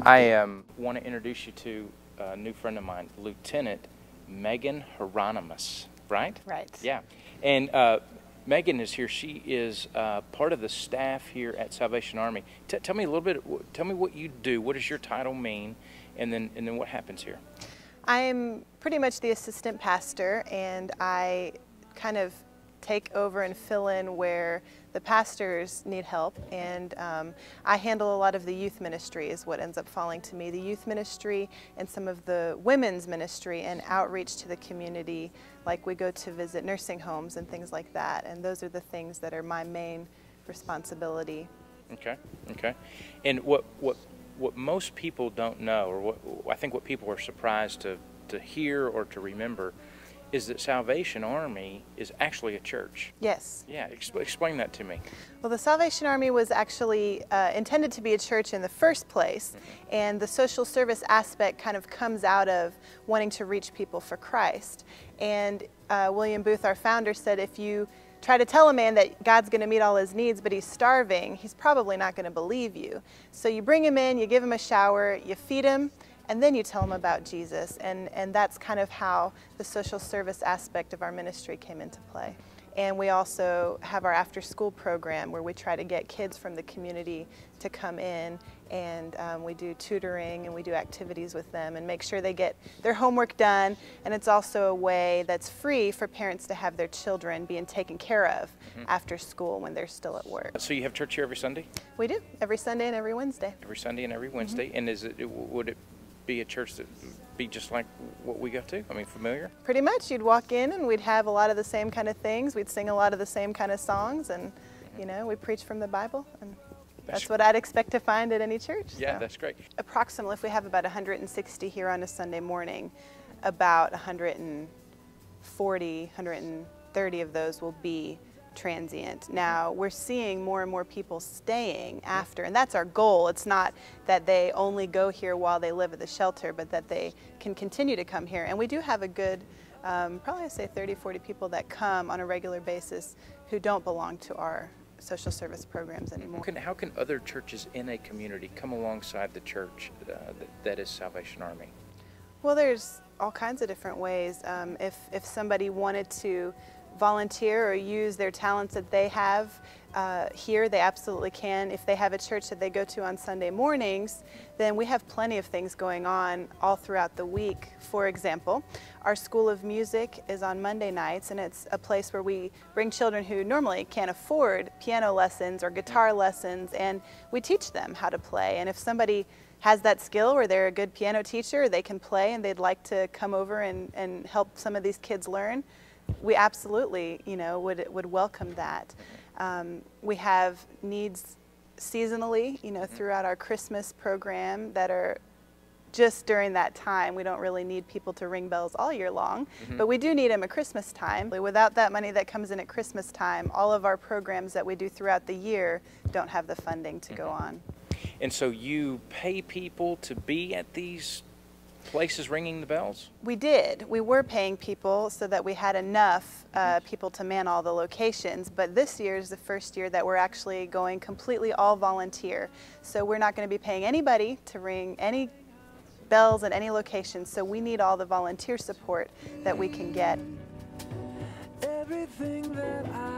I want to introduce you to a new friend of mine, Lieutenant Megan Hieronymus, right? Right. Yeah. And Megan is here. She is part of the staff here at Salvation Army. Tell me a little bit, tell me what you do. What does your title mean? And then what happens here? I'm pretty much the assistant pastor, and I kind of take over and fill in where the pastors need help, and I handle a lot of the youth ministry is what ends up falling to me. The youth ministry and some of the women's ministry and outreach to the community, like we go to visit nursing homes and things like that, and those are the things that are my main responsibility. Okay, okay. And what most people don't know, or what I think what people are surprised to hear or to remember, is that Salvation Army is actually a church. Yes. Yeah, explain that to me. Well, the Salvation Army was actually intended to be a church in the first place, and the social service aspect kind of comes out of wanting to reach people for Christ. And William Booth, our founder, said if you try to tell a man that God's going to meet all his needs, but he's starving, he's probably not going to believe you. So you bring him in, you give him a shower, you feed him, and then you tell them about Jesus, and that's kind of how the social service aspect of our ministry came into play. And we also have our after-school program where we try to get kids from the community to come in, and we do tutoring and we do activities with them and make sure they get their homework done. And it's also a way that's free for parents to have their children being taken care of after school when they're still at work. So you have church here every Sunday? We do, every Sunday and every Wednesday. Every Sunday and every Wednesday. And would it be a church that would be just like what we go to? I mean, familiar? Pretty much. You'd walk in and we'd have a lot of the same kind of things. We'd sing a lot of the same kind of songs, and you know, we preach from the Bible, and that's what I'd expect to find at any church. Yeah, so. that's great. Approximately, if we have about 160 here on a Sunday morning, about 140, 130 of those will be transient. Now we're seeing more and more people staying after, and that's our goal. It's not that they only go here while they live at the shelter, but that they can continue to come here. And we do have a good, probably I'd say 30, 40 people that come on a regular basis who don't belong to our social service programs anymore. How can other churches in a community come alongside the church that is Salvation Army? Well, there's all kinds of different ways. If somebody wanted to volunteer or use their talents that they have here, they absolutely can. If they have a church that they go to on Sunday mornings, then we have plenty of things going on all throughout the week. For example, our School of Music is on Monday nights, and it's a place where we bring children who normally can't afford piano lessons or guitar lessons, and we teach them how to play. And if somebody has that skill where they're a good piano teacher, they can play, and they'd like to come over and help some of these kids learn, we absolutely, you know, would welcome that. We have needs seasonally, you know, throughout our Christmas program that are just during that time. We don't really need people to ring bells all year long, but we do need them at Christmas time. Without that money that comes in at Christmas time, all of our programs that we do throughout the year don't have the funding to go on. And so you pay people to be at these places ringing the bells? We did. We were paying people so that we had enough people to man all the locations, but this year is the first year that we're actually going completely all volunteer. So we're not going to be paying anybody to ring any bells at any location, so we need all the volunteer support that we can get. Everything that I